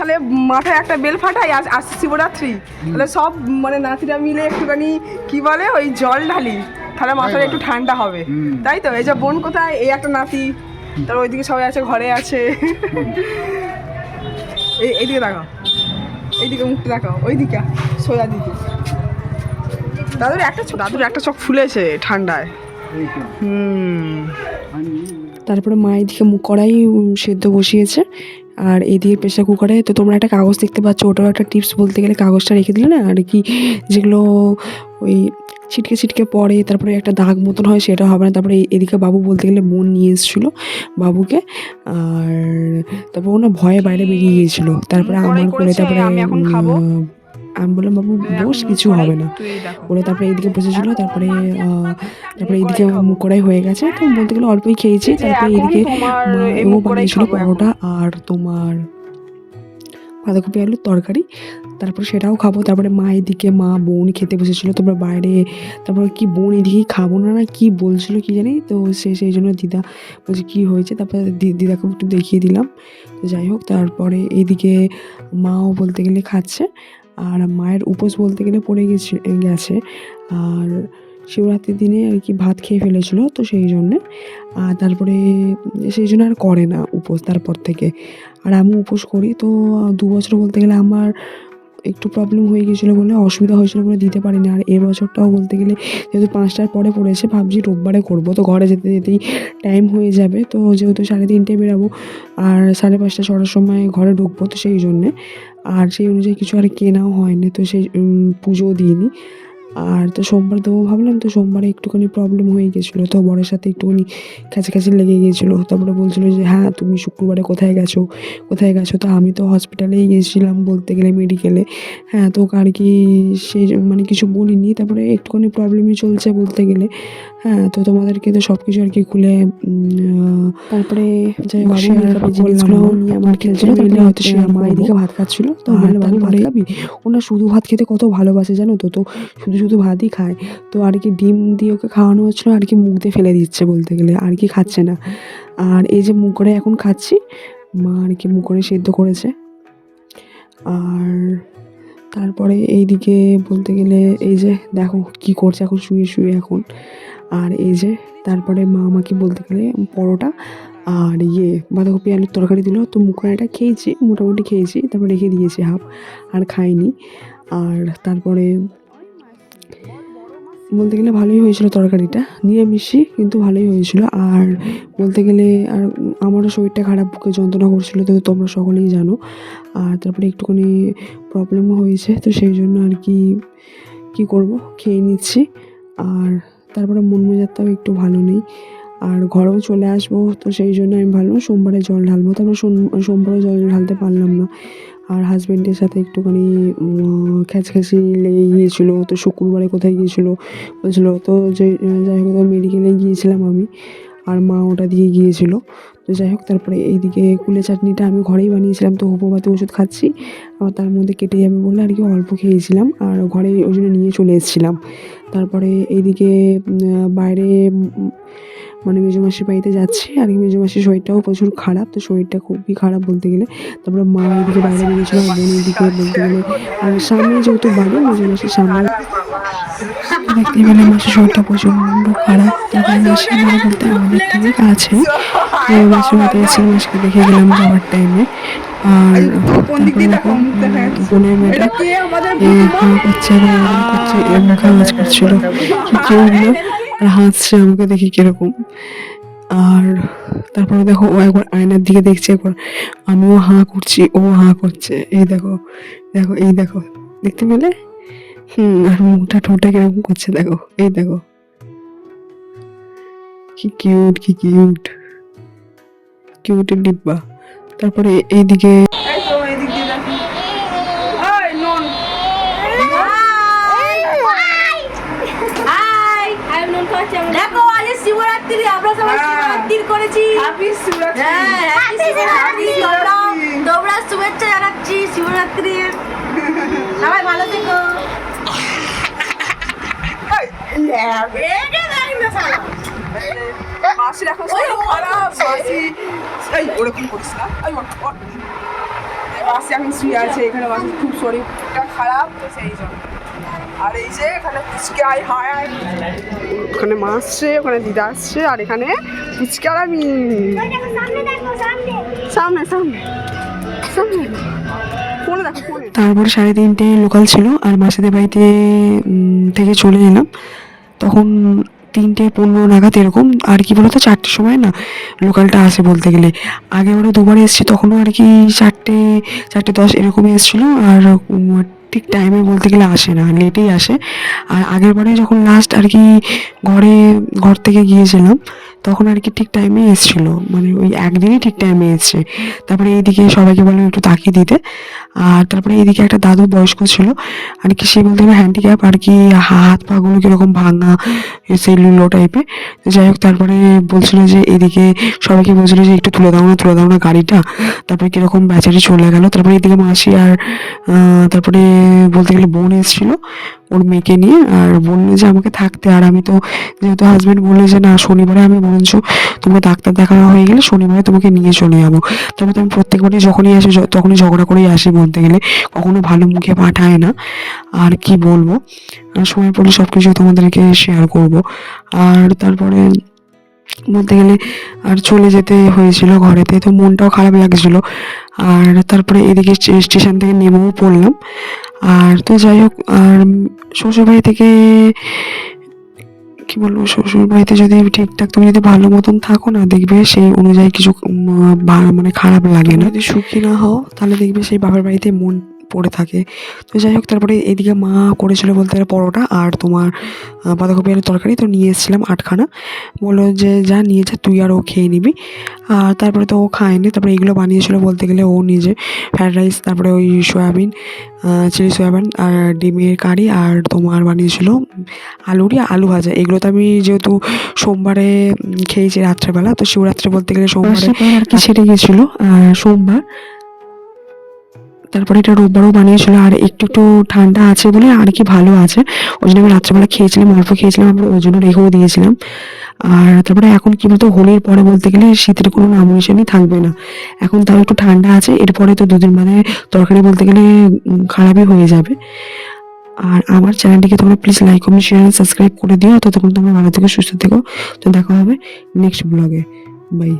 তাহলে মাথায় একটা বেল ফাটাই, আজ শিবরাত্রি, তাহলে সব মানে নাতিরা মিলে একটুখানি কি বলে ওই জল ঢালি, তাহলে মাথাটা একটু ঠান্ডা হবে, তাই তো? এই যে বোন কোথায়, এই একটা নাতি, তারপর ওইদিকে সবাই আছে, ঘরে আছে। এইদিকে দেখাও, এইদিকে মুখটা দেখাও, ওইদিকে সোজা দিকে। দাদুর একটা চোখ ফুলেছে ঠান্ডায়। তারপরে মা এদিকে কড়াই সেদ্ধ বসিয়েছে, আর এদিকে প্রেশার কুকারে তো তোমরা একটা কাগজ দেখতে পাচ্ছ, ওটাও একটা টিপস বলতে গেলে, কাগজটা রেখে দিলে না আর কি, যেগুলো ওই ছিটকে ছিটকে পড়ে তারপরে একটা দাগ মতন হয়, সেটা হবে না। তারপরে এদিকে বাবু বলতে গেলে বোন নিয়ে এসেছিলো বাবুকে, আর তারপর ও না ভয়ে বাইরে বেরিয়ে গিয়েছিলো। তারপরে আমার করে তারপরে আমি বললাম বাবু বস, কিছু হবে না ওরা। তারপরে এইদিকে বসেছিলো, তারপরে এইদিকে মুখ কড়াই হয়ে গেছে, তো বলতে গেলে অল্পই খেয়েছি। তারপরে এইদিকে ও বানিয়েছিল পরোটা আর তোমার বাঁধাকপি আলুর তরকারি, তারপর সেটাও খাবো। তারপরে মা এদিকে মা বোন খেতে বসেছিলো, তারপরে বাইরে তারপর কি বোন এদিকেই খাবো না না কি বলছিল কি জানি, তো সেই জন্য দিদা বলছে কী হয়েছে, তারপরে দিদাকে একটু দেখিয়ে দিলাম। তো যাই হোক, তারপরে এইদিকে মাও বলতে গেলে খাচ্ছে, আর মায়ের উপোস বলতে গেলে পড়ে গেছে, আর শিবরাত্রির দিনে আর কি ভাত খেয়ে ফেলেছিল, তো সেই জন্যে আর তারপরে সেই জন্য আর করে না উপোস তারপর থেকে। আর আমি উপোস করি, তো 2 বছর বলতে গেলে আমার একটু প্রবলেম হয়ে গিয়েছিলো বলে, অসুবিধা হয়েছিলো বলে দিতে পারিনি। আর এই বছরটাও বলতে গেলে যেহেতু 5টার পরে পড়েছে, ভাবছি রোববারে করবো, তো ঘরে যেতে যেতেই টাইম হয়ে যাবে, তো যেহেতু 3:30 বেরাবো আর 5:30 6টার সময় ঘরে ঢুকবো, তো সেই জন্যে আর সেই অনুযায়ী কিছু আর কেনাও হয়নি, তো সেই পুজোও দিইনি। আর তো সোমবার দেবো ভাবলাম, তো সোমবারে একটুখানি প্রবলেম হয়ে গেছিলো, তো বরের সাথে একটুখানি কাছাকাছি লেগে গিয়েছিলো। তারপরে বলছিলো যে হ্যাঁ তুমি শুক্রবারে কোথায় গেছো, তো আমি তো হসপিটালেই গিয়েছিলাম বলতে গেলে, মেডিকেলে। হ্যাঁ, তো আর কি সেই মানে কিছু বলিনি। তারপরে একটুখানি প্রবলেমই চলছে বলতে গেলে। হ্যাঁ, তো তোমাদেরকে তো সব কিছু আর কি খুলে তারপরে যাই হোক জিনিসগুলো নিয়ে আমার খেলছিল, তারপরে হয়তো সে আমার এদিকে ভাত খাচ্ছিলো, তো বললে বাবু ভাত খাবি, ওনার শুধু ভাত খেতে কত ভালোবাসে জানো তো, শুধু ভাতই খায়। তো আর কি ডিম দিয়ে ওকে খাওয়ানো হচ্ছিলো, আর কি মুখ দিয়ে ফেলে দিচ্ছে বলতে গেলে, আর কি খাচ্ছে না। আর এই যে মুখ করে এখন খাচ্ছি, মা আর কি মুখ করে সেদ্ধ করেছে। আর তারপরে এইদিকে বলতে গেলে এই যে দেখো কি করছে এখন, শুয়ে এখন। আর এই যে তারপরে মা আমাকে বলতে গেলে পরোটা আর বাঁধাকপি আলুর তরকারি দিল, তো মুখ কড়াইটা খেয়েছি, মোটামুটি খেয়েছি, তারপর রেখে দিয়েছি হাফ, আর খাইনি। আর তারপরে বলতে গেলে ভালোই হয়েছিল তরকারিটা, নিরামিষই কিন্তু ভালোই হয়েছিল। আর বলতে গেলে আর আমারও শরীরটা খারাপ, বুকে যন্ত্রণা করছিলো, তো তোমরা সকলেই জানো। আর তারপরে একটুখানি প্রবলেমও হয়েছে, তো সেই জন্য আর কি করব, খেয়ে নিচ্ছি। আর তারপরে মন মেজাজটাও একটু ভালো নেই, আর ঘরেও চলে আসবো, তো সেই জন্য আমি ভাবলাম সোমবারে জল ঢালবো। তারপরে সোমবারে জল ঢালতে পারলাম না, আর হাজব্যান্ডের সাথে একটুখানি খ্যাচখ্যাচি লেগে গিয়েছিলো, তো শুক্রবারে কোথায় গিয়েছিলো বলছিলো, তো যাই হোক মেডিকেলে গিয়েছিলাম আমি, আর মা ওটা দিয়ে গিয়েছিলো। তো যাই হোক, তারপরে এইদিকে কুলে চাটনিটা আমি ঘরেই বানিয়েছিলাম, তো হোমিওপ্যাথি ওষুধ খাচ্ছি, আবার তার মধ্যে কেটে যাবে বলে আর কি অল্প খেয়েছিলাম, আর ঘরে ওই জন্য নিয়ে চলে এসেছিলাম। তারপরে এইদিকে বাইরে মানে মেজোমাসির বাড়িতে যাচ্ছি, আর কি মেজোমাসির শরীরটাও প্রচুর খারাপ, তো শরীরটা খুবই খারাপ বলতে গেলে। তারপরে মা এদিকে বাইরে বেরিয়েছিল, আর বোন এদিকে বলতে গেলে, আর সামনে যেহেতু বাড়ি মেজোমাসির সামনে, দেখতে পেলে মাসির শরীরটা প্রচণ্ড খারাপ। তারপরে মাসি বাড়ি বলতে আমাদের থেকে কাছে, তো মাসির বাড়িতে এসে মাসিকে দেখে গেলাম যাওয়ার টাইমে। আর তারপরে দেখো বোনের মেয়েটা হাঁ করছে, এরকম কাজ করছিল, আর হাসছে আমাকে দেখি কিরকম। আর তারপরে দেখো ও একবার আয়নার দিকে দেখছে, একবার আমিও হাঁ করছি, ও হাঁ করছে, এই দেখো দেখতে পেলে। আর মুখটা ঠোঁটে কিরকম করছে দেখো, এই দেখো কি কিউটের ডিব্বা। তারপরে এইদিকে শিবরাত্রি আমরা সবাই শিবরাত্রি করেছি, তোমরা শুভেচ্ছা জানাচ্ছি শিবরাত্রির, সবাই ভালো থেকো। মাসির এখন খারাপ, মাসি এই ওরকম করিস না, মাসি এখন শুয়ে আছে এখানে, মাসি খুব শরীরটা খারাপ তো সেই জন্য। আর এই যে এখানে পুচকে আয় হায় আয়, ওখানে মা আসছে, ওখানে দিদা আসছে, আর এখানে পুচকে আর আমি সামনে সামনে সামনে ফোনে দেখো ফোনে। তারপর 3:30 লোকাল ছিল আর মাসিদের বাড়িতে থেকে চলে এলাম। তখন 3:15 নাগাদ এরকম, আর কি বলতো 4টের সময় না লোকালটা আসে বলতে গেলে। আগেবারও দুবার এসেছি, তখনও আর কি 4:10 এরকমই এসেছিলো। আর ঠিক টাইমে বলতে গেলে আসে না, লেটেই আসে। আর আগের বারে যখন লাস্ট আর কি ঘর থেকে গিয়েছিলাম তখন আর কি ঠিক টাইমে এসেছিলো, মানে ওই একদিনই ঠিক টাইমে এসছে। তারপরে এইদিকে সবাইকে বললাম একটু তাকিয়ে দিতে। আর তারপরে এইদিকে একটা দাদু বয়স্ক ছিল আর কি, সে বলতে গেলে হ্যান্ডিক্যাপ আর কি, হাত পাগুলো কীরকম ভাঙা, সেই লুলো টাইপের। যাই হোক, তারপরে বলছিল যে এদিকে সবাইকে বলছিল যে একটু তুলে দাও না গাড়িটা। তারপরে কীরকম বেচারি চলে গেল। তারপরে এদিকে মাসি আর তারপরে বলতে গেলে বোন এসেছিল ওর মেয়েকে নিয়ে, আর বললো যে আমাকে থাকতে। আর আমি তো যেহেতু হাজব্যান্ড বললো যে না শনিবারে আমি বরঞ্চ তোমরা ডাক্তার দেখানো হয়ে গেলে শনিবারে তোমাকে নিয়ে চলে যাবো। তবে তো আমি প্রত্যেকবারই যখনই আসি তখনই ঝগড়া করেই আসি বলতে গেলে, কখনো ভালো মুখে পাঠায় না। আর কি বলবো, সময় পড়লে সব কিছু তোমাদেরকে শেয়ার করব। আর তারপরে বলতে গেলে আর চলে যেতে হয়েছিল ঘরেতে, তো মনটাও খারাপ লাগছিল। আর তারপরে এদিকে স্টেশন থেকে নেমেও পড়লাম। আর তো যাই হোক, আর শ্বশুরবাড়ি থেকে কি বলবো, শ্বশুর বাড়িতে যদি ঠিকঠাক তুমি যদি ভালো মতন থাকো না, দেখবে সেই অনুযায়ী কিছু মানে খারাপ লাগে না। যদি সুখী না হও তাহলে দেখবে সেই বাবার বাড়িতে মন পড়ে থাকে। তো যাই হোক, তারপরে এদিকে মা করেছিল বলতে গেলে পরোটা আর তোমার বাঁধাকপি আলুর তরকারি, তো নিয়ে এসেছিলাম 8খানা। বললো যে যা নিয়ে যা, তুই আর ও খেয়ে নিবি। আর তারপরে তো ও খায়নি। তারপরে এগুলো বানিয়েছিল বলতে গেলে ও নিজে, ফ্রায়েড রাইস, তারপরে ওই সয়াবিন, চিলি সয়াবিন আর ডিমের কারি, আর তোমার বানিয়েছিল আলু ভাজা। এগুলো তো আমি যেহেতু সোমবারে খেয়েছি রাত্রেবেলা, তো শিবরাত্রে বলতে গেলে সোমবারে আর কি সেরে গেছিলো সোমবার। তারপরে এটা রোববারও বানিয়েছিল। আর একটু ঠান্ডা আছে বলে আর কি ভালো আছে, ওই জন্য আমি রাত্রেবেলা খেয়েছিলাম, অল্প খেয়েছিলাম, আমরা ওই জন্য রেখেও দিয়েছিলাম। আর তারপরে এখন কি বলতো, হোলির পরে বলতে গেলে শীতের কোনো নাম নিশানই থাকবে না। এখন তাও একটু ঠান্ডা আছে, এরপরে তো 2 দিন বাদে তরকারি বলতে গেলে খারাপই হয়ে যাবে। আর আমার চ্যানেলটিকে তোমরা please like comment share subscribe করে দিও। ততক্ষণ তোমরা ভালো থেকো, সুস্থ থেকো। তো দেখা হবে নেক্সট ব্লগে। বাই।